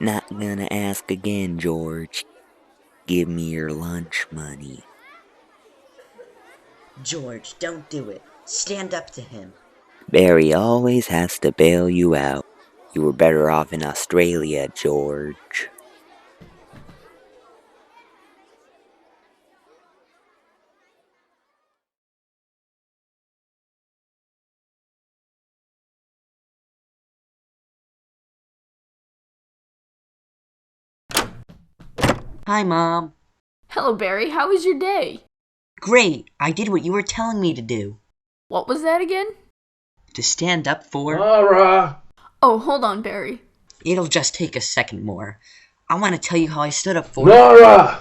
Not gonna ask again, George. Give me your lunch money. George, don't do it. Stand up to him. Barry always has to bail you out. You were better off in Australia, George. Hi, Mom. Hello, Barry. How was your day? Great. I did what you were telling me to do. What was that again? To stand up for... Laura! Oh, hold on, Barry. It'll just take a second more. I want to tell you how I stood up for... Laura!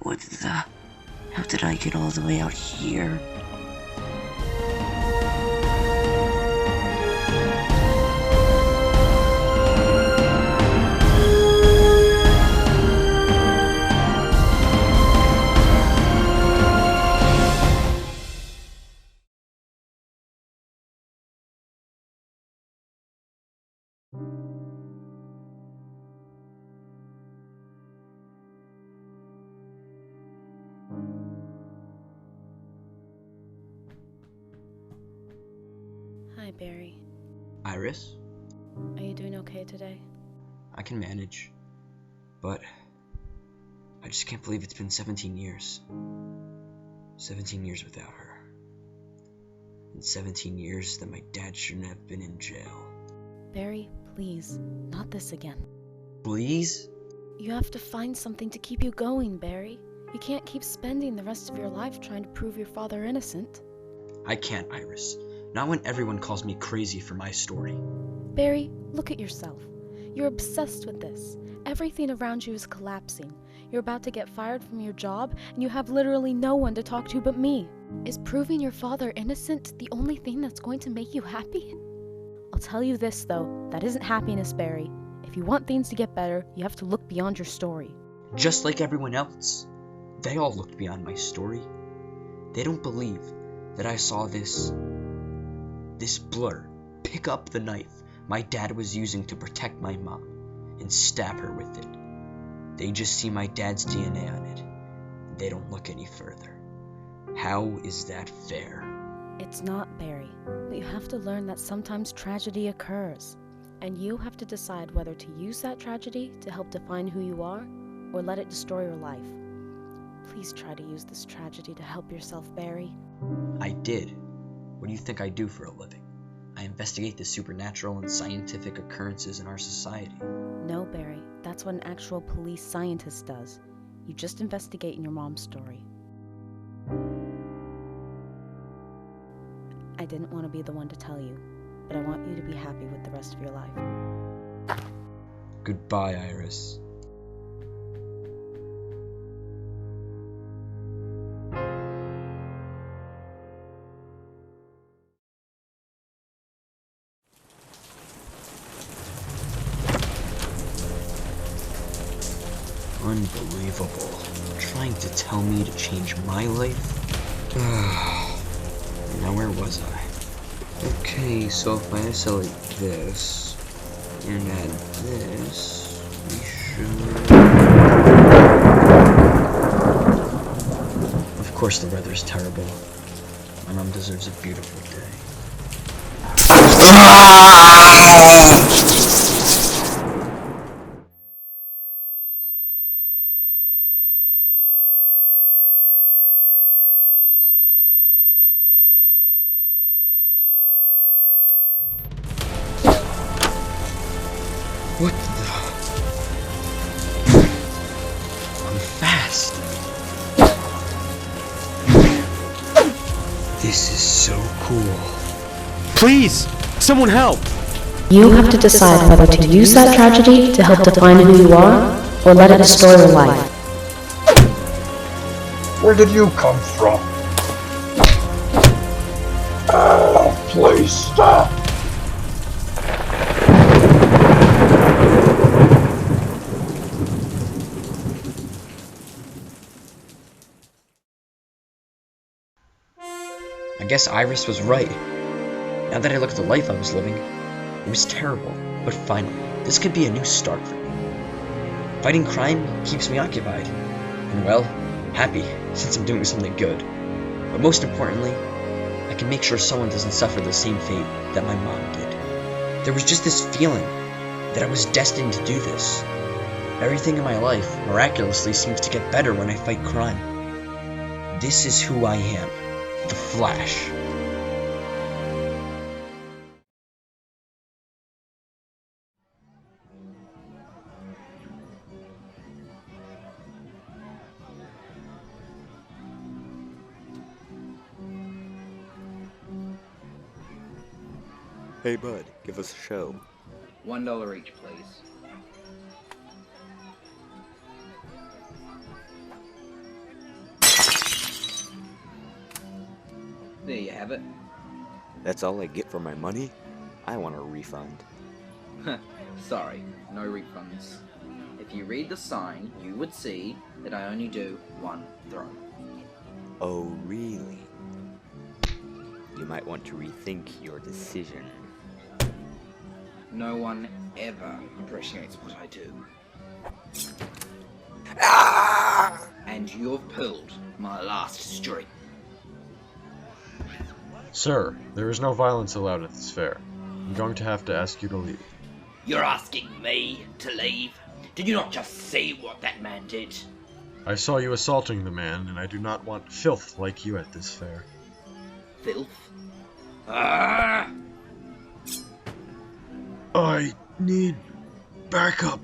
What the... How did I get all the way out here? Hi, Barry. Iris? Are you doing okay today? I can manage. But I just can't believe it's been 17 years. 17 years without her. And 17 years that my dad shouldn't have been in jail. Barry, please, not this again. Please? You have to find something to keep you going, Barry. You can't keep spending the rest of your life trying to prove your father innocent. I can't, Iris. Not when everyone calls me crazy for my story. Barry, look at yourself. You're obsessed with this. Everything around you is collapsing. You're about to get fired from your job, and you have literally no one to talk to but me. Is proving your father innocent the only thing that's going to make you happy? I'll tell you this, though. That isn't happiness, Barry. If you want things to get better, you have to look beyond your story. Just like everyone else. They all looked beyond my story. They don't believe that I saw this blur pick up the knife my dad was using to protect my mom and stab her with it. They just see my dad's DNA on it. They don't look any further. How is that fair? It's not, Barry, but you have to learn that sometimes tragedy occurs, and you have to decide whether to use that tragedy to help define who you are, or let it destroy your life. Please try to use this tragedy to help yourself, Barry. I did. What do you think I do for a living? I investigate the supernatural and scientific occurrences in our society. No, Barry, that's what an actual police scientist does. You just investigate in your mom's story. I didn't want to be the one to tell you, but I want you to be happy with the rest of your life. Goodbye, Iris. Unbelievable. Trying to tell me to change my life? Now where was I? Okay, so if I isolate this and add this, we should... Of course the weather's terrible. My mom deserves a beautiful day. What the... I'm fast. This is so cool. Please! Someone help! You have to decide whether to use that tragedy to help define who you are, or let it destroy your life. Where did you come from? Oh, please stop. I guess Iris was right. Now that I look at the life I was living, it was terrible, but finally, this could be a new start for me. Fighting crime keeps me occupied, and well, happy, since I'm doing something good. But most importantly, I can make sure someone doesn't suffer the same fate that my mom did. There was just this feeling that I was destined to do this. Everything in my life miraculously seems to get better when I fight crime. This is who I am, the Flash. Hey bud, give us a show. $1 each, please. There you have it. That's all I get for my money? I want a refund. Sorry, no refunds. If you read the sign, you would see that I only do one throw. Oh, really? You might want to rethink your decision. No one ever appreciates what I do. And you've pulled my last string. Sir, there is no violence allowed at this fair. I'm going to have to ask you to leave. You're asking me to leave? Did you not just see what that man did? I saw you assaulting the man, and I do not want filth like you at this fair. Filth? Ah! I need backup.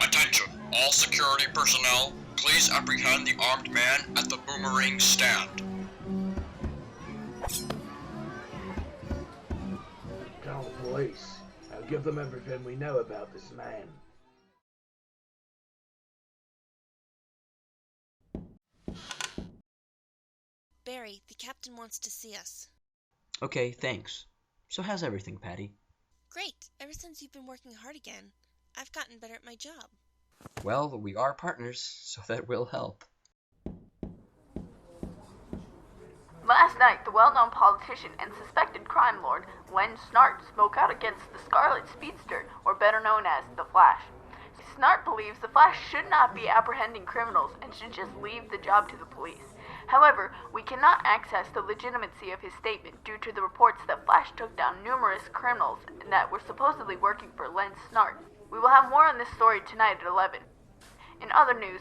Attention, all security personnel, please apprehend the armed man at the Boomerang stand. Tell the police. I'll give them everything we know about this man. Barry, the captain wants to see us. Okay, thanks. So how's everything, Patty? Great. Ever since you've been working hard again, I've gotten better at my job. Well, we are partners, so that will help. Last night, the well-known politician and suspected crime lord Len Snart spoke out against the SCARLET Speedster, or better known as the Flash. Snart believes the Flash should not be apprehending criminals and should just leave the job to the police. However, we cannot access the legitimacy of his statement due to the reports that Flash took down numerous criminals that were supposedly working for Len Snart. We will have more on this story tonight at 11. In other news,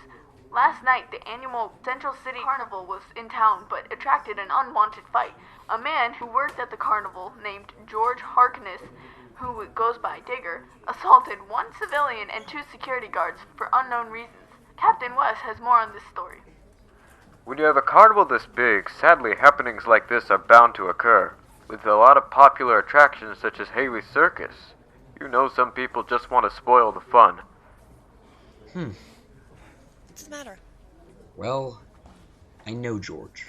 last night the annual Central City Carnival was in town but attracted an unwanted fight. A man who worked at the carnival named George Harkness, who goes by Digger, assaulted one civilian and two security guards for unknown reasons. Captain West has more on this story. When you have a carnival this big, sadly happenings like this are bound to occur. With a lot of popular attractions such as Haley's Circus, you know some people just want to spoil the fun. What's the matter? Well, I know George.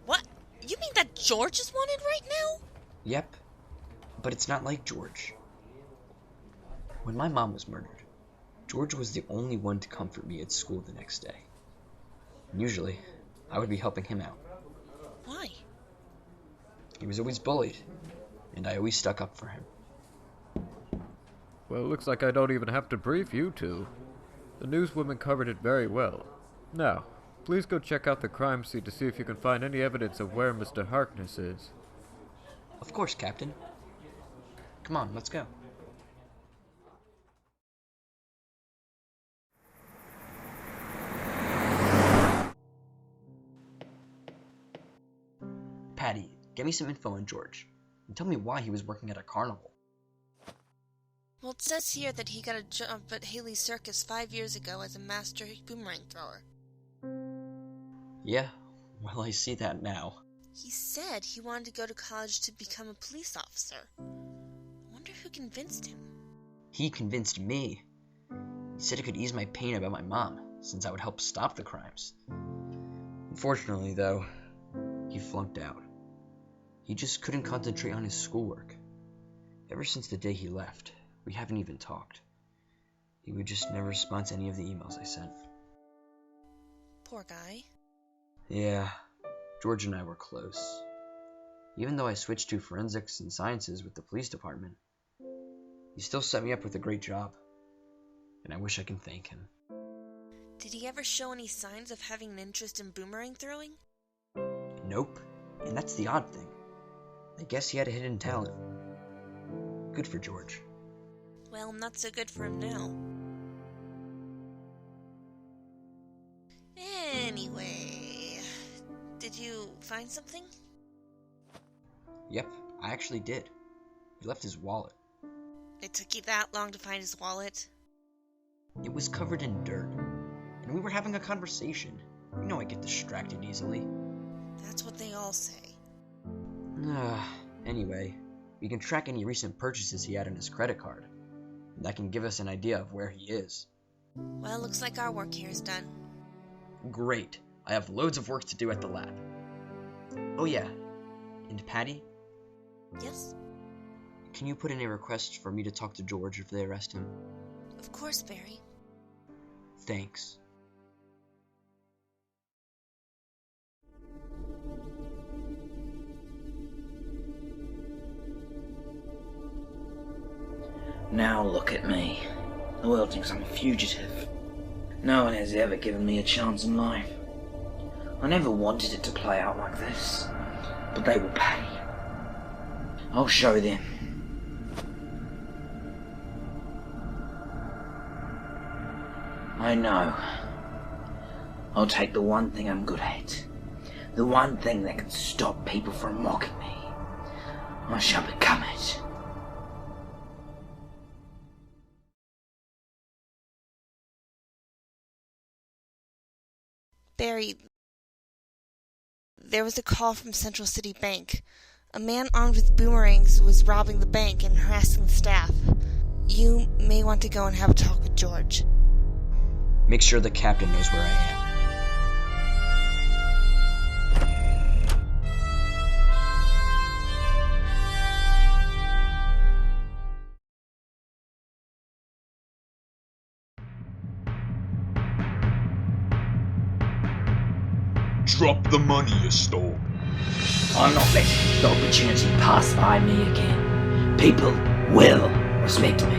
What? You mean that George is wanted right now? Yep, but it's not like George. When my mom was murdered, George was the only one to comfort me at school the next day. And usually, I would be helping him out. Why? He was always bullied, and I always stuck up for him. Well, it looks like I don't even have to brief you two. The newswoman covered it very well. Now, please go check out the crime scene to see if you can find any evidence of where Mr. Harkness is. Of course, Captain. Come on, let's go. Patty, get me some info on George, and tell me why he was working at a carnival. Well, it says here that he got a job at Haley's Circus 5 years ago as a master boomerang thrower. Yeah, well, I see that now. He said he wanted to go to college to become a police officer. I wonder who convinced him. He convinced me. He said it could ease my pain about my mom, since I would help stop the crimes. Unfortunately, though, he flunked out. He just couldn't concentrate on his schoolwork. Ever since the day he left, we haven't even talked. He would just never respond to any of the emails I sent. Poor guy. Yeah, George and I were close. Even though I switched to forensics and sciences with the police department, he still set me up with a great job, and I wish I can thank him. Did he ever show any signs of having an interest in boomerang throwing? Nope, and that's the odd thing. I guess he had a hidden talent. Good for George. Well, not so good for him now. Anyway, did you find something? Yep, I actually did. He left his wallet. It took you that long to find his wallet? It was covered in dirt, and we were having a conversation. You know I get distracted easily. That's what they all say. Anyway, we can track any recent purchases he had on his credit card. And that can give us an idea of where he is. Well, looks like our work here is done. Great. I have loads of work to do at the lab. Oh yeah, and Patty? Yes? Can you put in a request for me to talk to George if they arrest him? Of course, Barry. Thanks. Now look at me. The world thinks I'm a fugitive. No one has ever given me a chance in life. I never wanted it to play out like this, but they will pay. I'll show them. I know. I'll take the one thing I'm good at. The one thing that can stop people from mocking me. I shall become it. Barry, there was a call from Central City Bank. A man armed with boomerangs was robbing the bank and harassing the staff. You may want to go and have a talk with George. Make sure the captain knows where I am. Drop the money you stole. I'm not letting the opportunity pass by me again. People will respect me.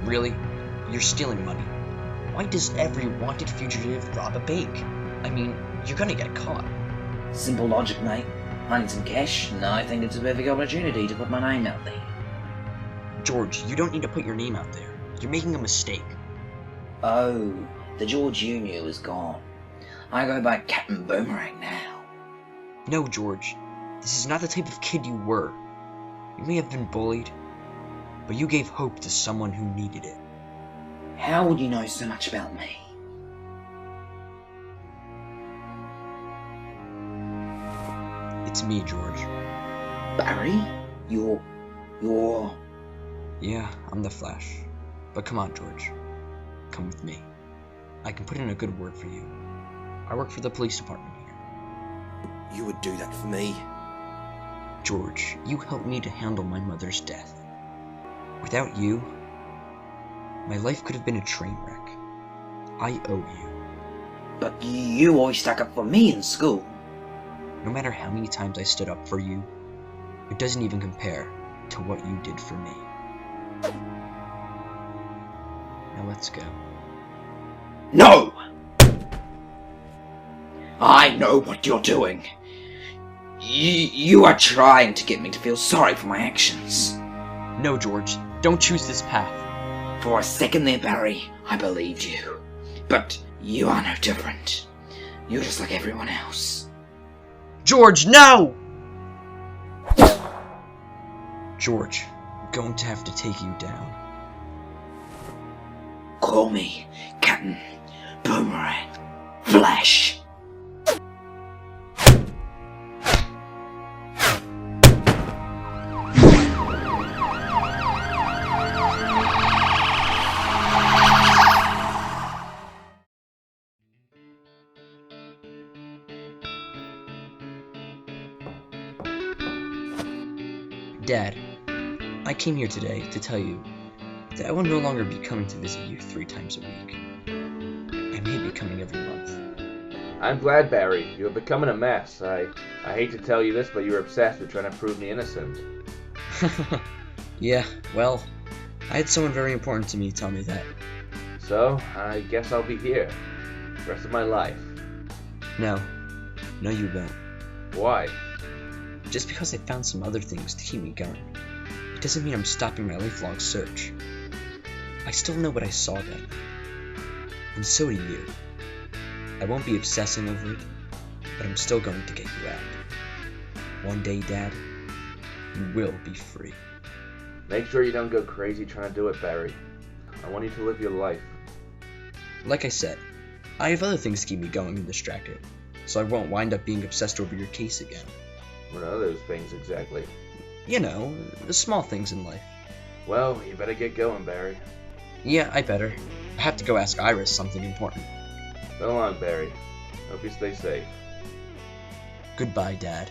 Really? You're stealing money. Why does every wanted fugitive rob a bank? I mean, you're gonna get caught. Simple logic, mate. I need some cash, and I think it's a perfect opportunity to put my name out there. George, you don't need to put your name out there. You're making a mistake. Oh, the George you knew is gone. I go by Captain Boomerang now. No, George. This is not the type of kid you were. You may have been bullied, but you gave hope to someone who needed it. How would you know so much about me? It's me, George. Barry? You're... Yeah, I'm the Flash. But come on, George. Come with me. I can put in a good word for you. I work for the police department here. You would do that for me? George, you helped me to handle my mother's death. Without you, my life could have been a train wreck. I owe you. But you always stuck up for me in school. No matter how many times I stood up for you, it doesn't even compare to what you did for me. Now let's go. No! I know what you're doing. You are trying to get me to feel sorry for my actions. No, George. Don't choose this path. For a second there, Barry, I believed you. But you are no different. You're just like everyone else. George, no! George, I'm going to have to take you down. Call me Captain Boomerang Flash. Dad, I came here today to tell you Dad will no longer be coming to visit you 3 times a week. I may be coming every month. I'm glad, Barry. You're becoming a mess. I hate to tell you this, but you're obsessed with trying to prove me innocent. Yeah, well, I had someone very important to me tell me that. So, I guess I'll be here. The rest of my life. No, you won't. Why? Just because I found some other things to keep me going, it doesn't mean I'm stopping my lifelong search. I still know what I saw then. And so do you. I won't be obsessing over it, but I'm still going to get you out. One day, Dad, you will be free. Make sure you don't go crazy trying to do it, Barry. I want you to live your life. Like I said, I have other things to keep me going and distracted, so I won't wind up being obsessed over your case again. What are those things exactly? You know, the small things in life. Well, you better get going, Barry. Yeah, I better. I have to go ask Iris something important. So long, Barry. Hope you stay safe. Goodbye, Dad.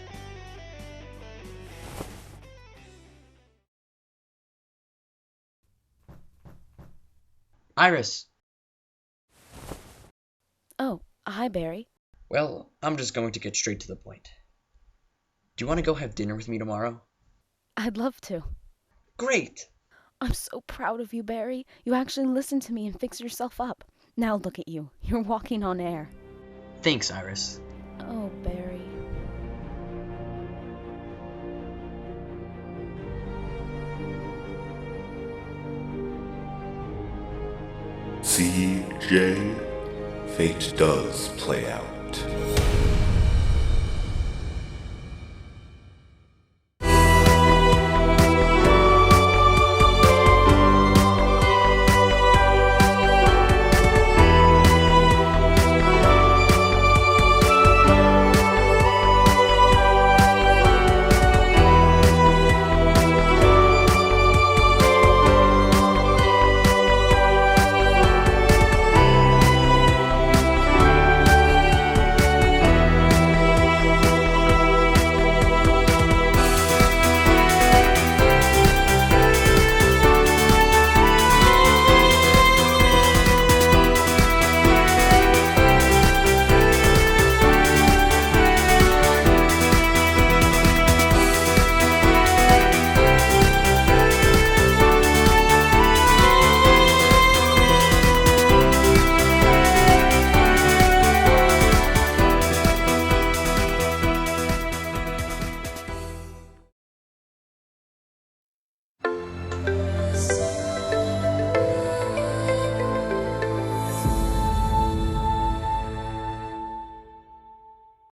Iris! Oh, hi, Barry. Well, I'm just going to get straight to the point. Do you want to go have dinner with me tomorrow? I'd love to. Great! I'm so proud of you, Barry. You actually listened to me and fixed yourself up. Now look at you. You're walking on air. Thanks, Iris. Oh, Barry. CJ, fate does play out.